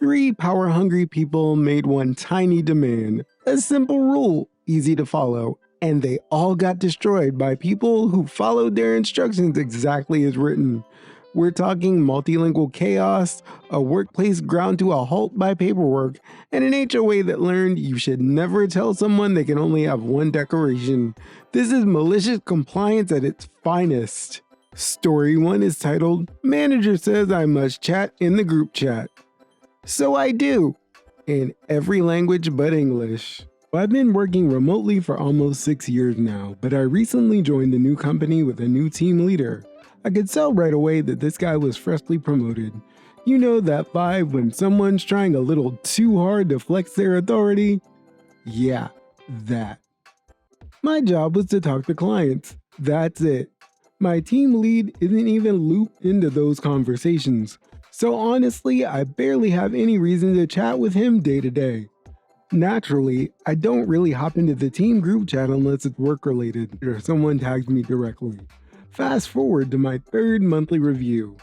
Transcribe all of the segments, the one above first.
Three power-hungry people made one tiny demand. A simple rule, easy to follow, and they all got destroyed by people who followed their instructions exactly as written. We're talking multilingual chaos, a workplace ground to a halt by paperwork, and an HOA that learned you should never tell someone they can only have one decoration. This is malicious compliance at its finest. Story 1 is titled, Manager Says I Must Chat in the Group Chat. So I do, in every language but English. I've been working remotely for almost 6 years now, but I recently joined a new company with a new team leader. I could tell right away that this guy was freshly promoted. You know that vibe when someone's trying a little too hard to flex their authority? Yeah, that. My job was to talk to clients. That's it. My team lead isn't even looped into those conversations. So honestly, I barely have any reason to chat with him day to day. Naturally, I don't really hop into the team group chat unless it's work related or someone tags me directly. Fast forward to my third monthly review.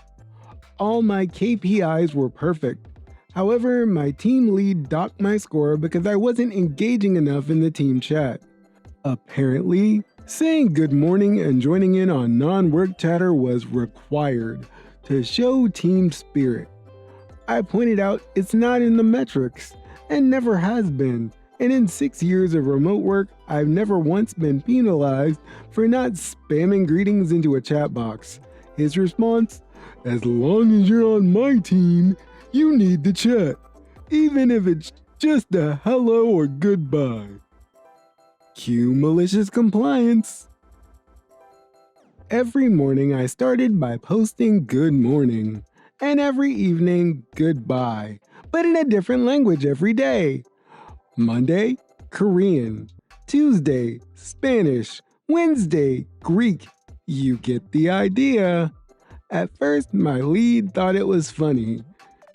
All my KPIs were perfect. However, my team lead docked my score because I wasn't engaging enough in the team chat. Apparently, saying good morning and joining in on non-work chatter was required to show team spirit. I pointed out it's not in the metrics and never has been. And in 6 years of remote work, I've never once been penalized for not spamming greetings into a chat box. His response, as long as you're on my team, you need to chat, even if it's just a hello or goodbye. Cue malicious compliance. Every morning I started by posting good morning, and every evening goodbye, but in a different language every day. Monday, Korean. Tuesday, Spanish. Wednesday, Greek. You get the idea. At first, my lead thought it was funny.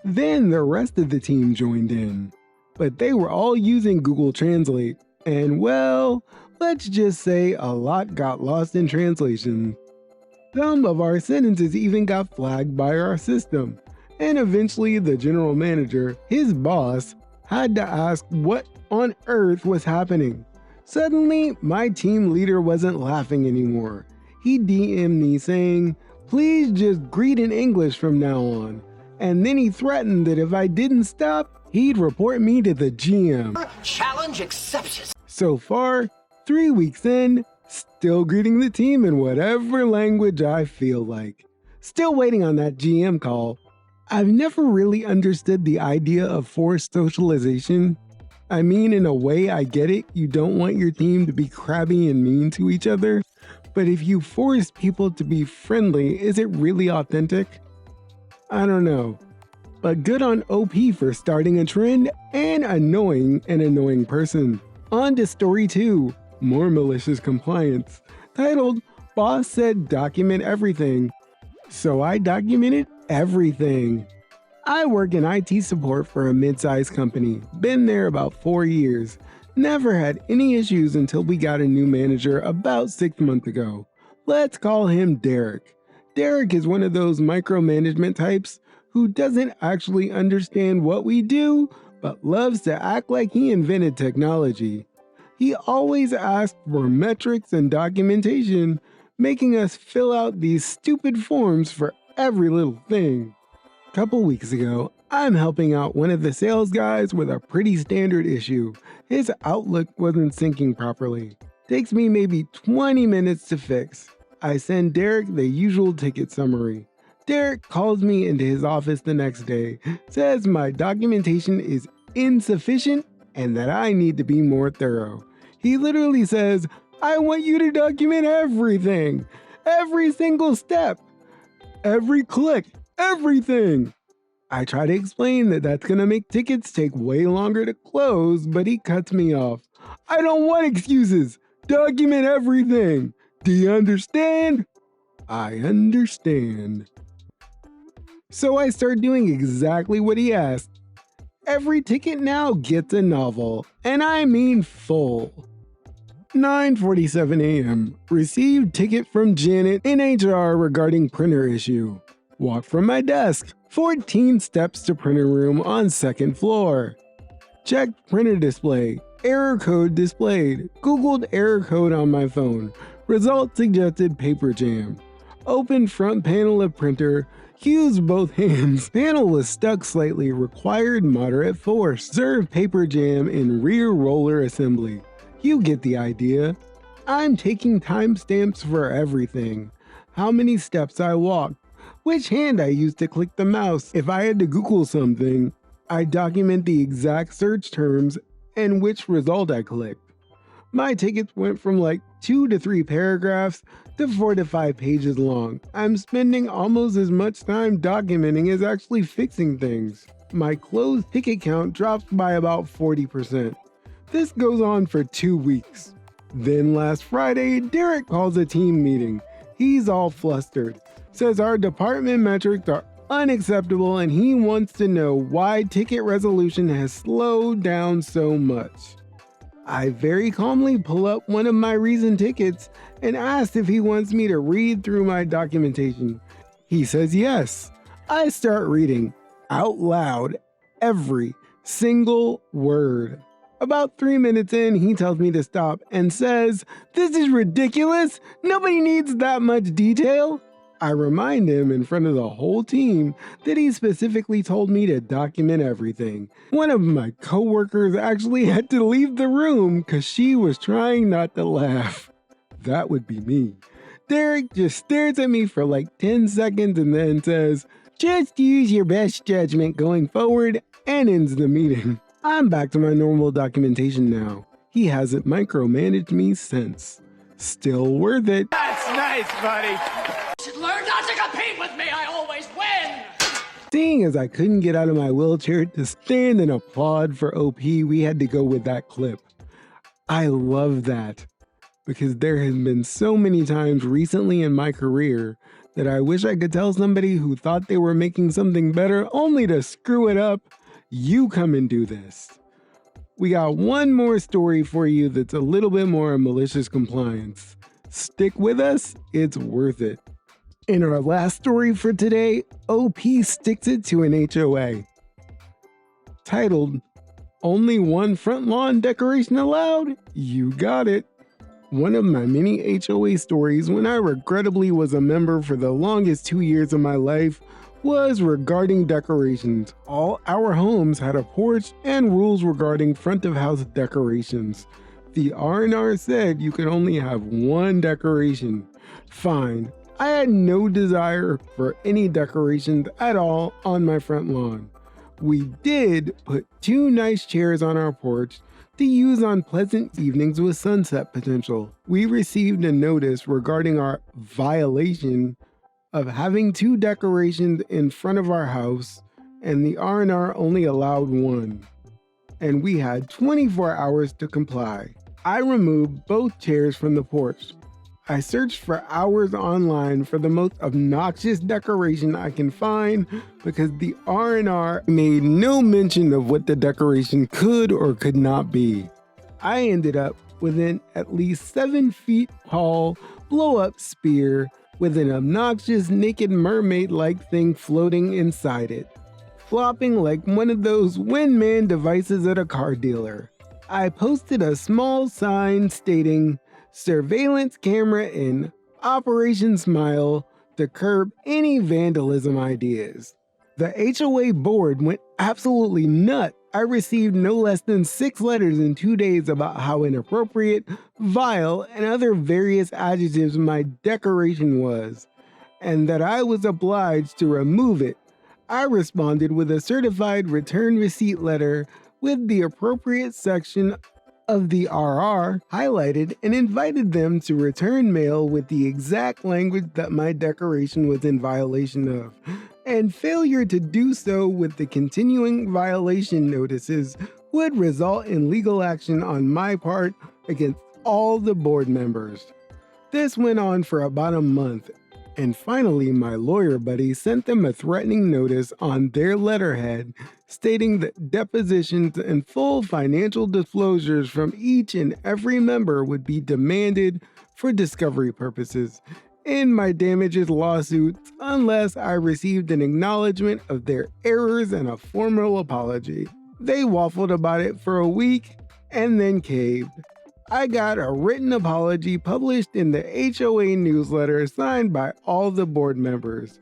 Then the rest of the team joined in. But they were all using Google Translate. And well, let's just say a lot got lost in translation. Some of our sentences even got flagged by our system. And eventually the general manager, his boss, had to ask what on earth was happening. Suddenly, my team leader wasn't laughing anymore. He DM'd me saying, please just greet in English from now on. And then he threatened that if I didn't stop, he'd report me to the GM. Challenge accepted. So far, 3 weeks in, still greeting the team in whatever language I feel like. Still waiting on that GM call. I've never really understood the idea of forced socialization. I mean, in a way, I get it. You don't want your team to be crabby and mean to each other. But if you force people to be friendly, is it really authentic? I don't know. But good on OP for starting a trend and annoying an annoying person. On to story 2, more malicious compliance, titled, Boss Said Document Everything. So I documented everything. I work in IT support for a mid-sized company, been there about 4 years. Never had any issues until we got a new manager about 6 months ago. Let's call him Derek. Derek is one of those micromanagement types who doesn't actually understand what we do, but loves to act like he invented technology. He always asks for metrics and documentation, making us fill out these stupid forms for every little thing. A couple weeks ago, I'm helping out one of the sales guys with a pretty standard issue. His Outlook wasn't syncing properly. Takes me maybe 20 minutes to fix. I send Derek the usual ticket summary. Derek calls me into his office the next day, says my documentation is insufficient and that I need to be more thorough. He literally says, I want you to document everything, every single step, every click, everything. I try to explain that that's gonna make tickets take way longer to close, but he cuts me off. I don't want excuses. Document everything. Do you understand? I understand. So I start doing exactly what he asked. Every ticket now gets a novel, and I mean full. 9:47 a.m. Received ticket from Janet in HR regarding printer issue. Walk from my desk. 14 steps to printer room on second floor. Checked printer display. Error code displayed. Googled error code on my phone. Result suggested paper jam. Open front panel of printer. Use both hands. Panel was stuck slightly. Required moderate force. Observe paper jam in rear roller assembly. You get the idea. I'm taking timestamps for everything. How many steps I walked. Which hand I used to click the mouse. If I had to Google something, I document the exact search terms and which result I clicked. My tickets went from like 2 to 3 paragraphs to 4 to 5 pages long. I'm spending almost as much time documenting as actually fixing things. My closed ticket count dropped by about 40%. This goes on for 2 weeks. Then last Friday, Derek calls a team meeting. He's all flustered. Says our department metrics are unacceptable and he wants to know why ticket resolution has slowed down so much. I very calmly pull up one of my recent tickets and ask if he wants me to read through my documentation. He says yes. I start reading out loud every single word. About 3 minutes in, he tells me to stop and says, "This is ridiculous. Nobody needs that much detail." I remind him in front of the whole team that he specifically told me to document everything. One of my coworkers actually had to leave the room because she was trying not to laugh. That would be me. Derek just stares at me for like 10 seconds and then says, "Just use your best judgment going forward," and ends the meeting. I'm back to my normal documentation now. He hasn't micromanaged me since. Still worth it. That's nice, buddy. Learn not to compete with me. I always win. Seeing as I couldn't get out of my wheelchair to stand and applaud for OP, we had to go with that clip. I love that because there has been so many times recently in my career that I wish I could tell somebody who thought they were making something better only to screw it up. You come and do this. We got one more story for you that's a little bit more malicious compliance. Stick with us, it's worth it. In our last story for today, OP sticks it to an HOA. Titled, "Only One Front Lawn Decoration Allowed?" You got it. One of my many HOA stories when I regrettably was a member for the longest 2 years of my life was regarding decorations. All our homes had a porch and rules regarding front of house decorations. The R&R said you could only have one decoration. Fine. I had no desire for any decorations at all on my front lawn. We did put 2 nice chairs on our porch to use on pleasant evenings with sunset potential. We received a notice regarding our violation of having 2 decorations in front of our house, and the R&R only allowed 1. And we had 24 hours to comply. I removed both chairs from the porch. I searched for hours online for the most obnoxious decoration I can find because the R&R made no mention of what the decoration could or could not be. I ended up with an at least 7 feet tall blow-up spear with an obnoxious naked mermaid-like thing floating inside it, flopping like one of those windman devices at a car dealer. I posted a small sign stating, "Surveillance camera in Operation Smile," to curb any vandalism ideas. The HOA board went absolutely nuts. I received no less than 6 letters in 2 days about how inappropriate, vile, and other various adjectives my decoration was, and that I was obliged to remove it. I responded with a certified return receipt letter with the appropriate section of the RR highlighted and invited them to return mail with the exact language that my decoration was in violation of. And failure to do so with the continuing violation notices would result in legal action on my part against all the board members. This went on for about a month, and finally my lawyer buddy sent them a threatening notice on their letterhead stating that depositions and full financial disclosures from each and every member would be demanded for discovery purposes, end my damages lawsuits unless I received an acknowledgement of their errors and a formal apology. They waffled about it for a week and then caved. I got a written apology published in the HOA newsletter signed by all the board members.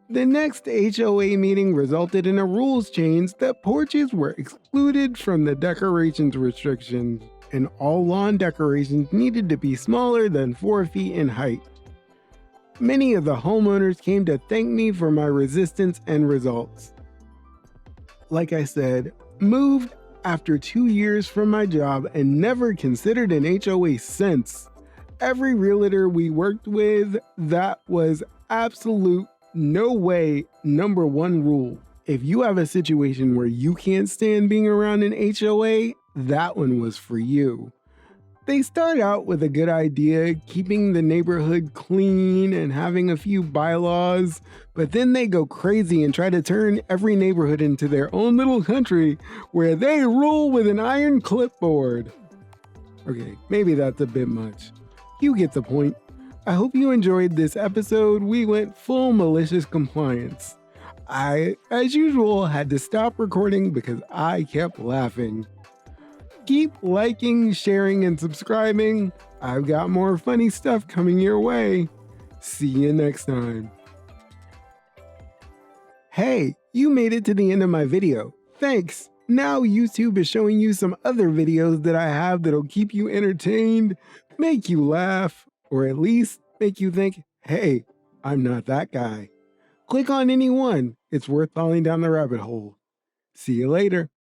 The next HOA meeting resulted in a rules change that porches were excluded from the decorations restrictions, and all lawn decorations needed to be smaller than 4 feet in height. Many of the homeowners came to thank me for my resistance and results. Like I said, moved after 2 years from my job and never considered an HOA since. Every realtor we worked with, that was absolute no way number one rule. If you have a situation where you can't stand being around an HOA, that one was for you. They start out with a good idea, keeping the neighborhood clean and having a few bylaws, but then they go crazy and try to turn every neighborhood into their own little country where they rule with an iron clipboard. Okay, maybe that's a bit much. You get the point. I hope you enjoyed this episode. We went full malicious compliance. I, as usual, had to stop recording because I kept laughing. Keep liking, sharing, and subscribing. I've got more funny stuff coming your way. See you next time. Hey, you made it to the end of my video. Thanks. Now YouTube is showing you some other videos that I have that'll keep you entertained, make you laugh, or at least make you think, hey, I'm not that guy. Click on any one. It's worth falling down the rabbit hole. See you later.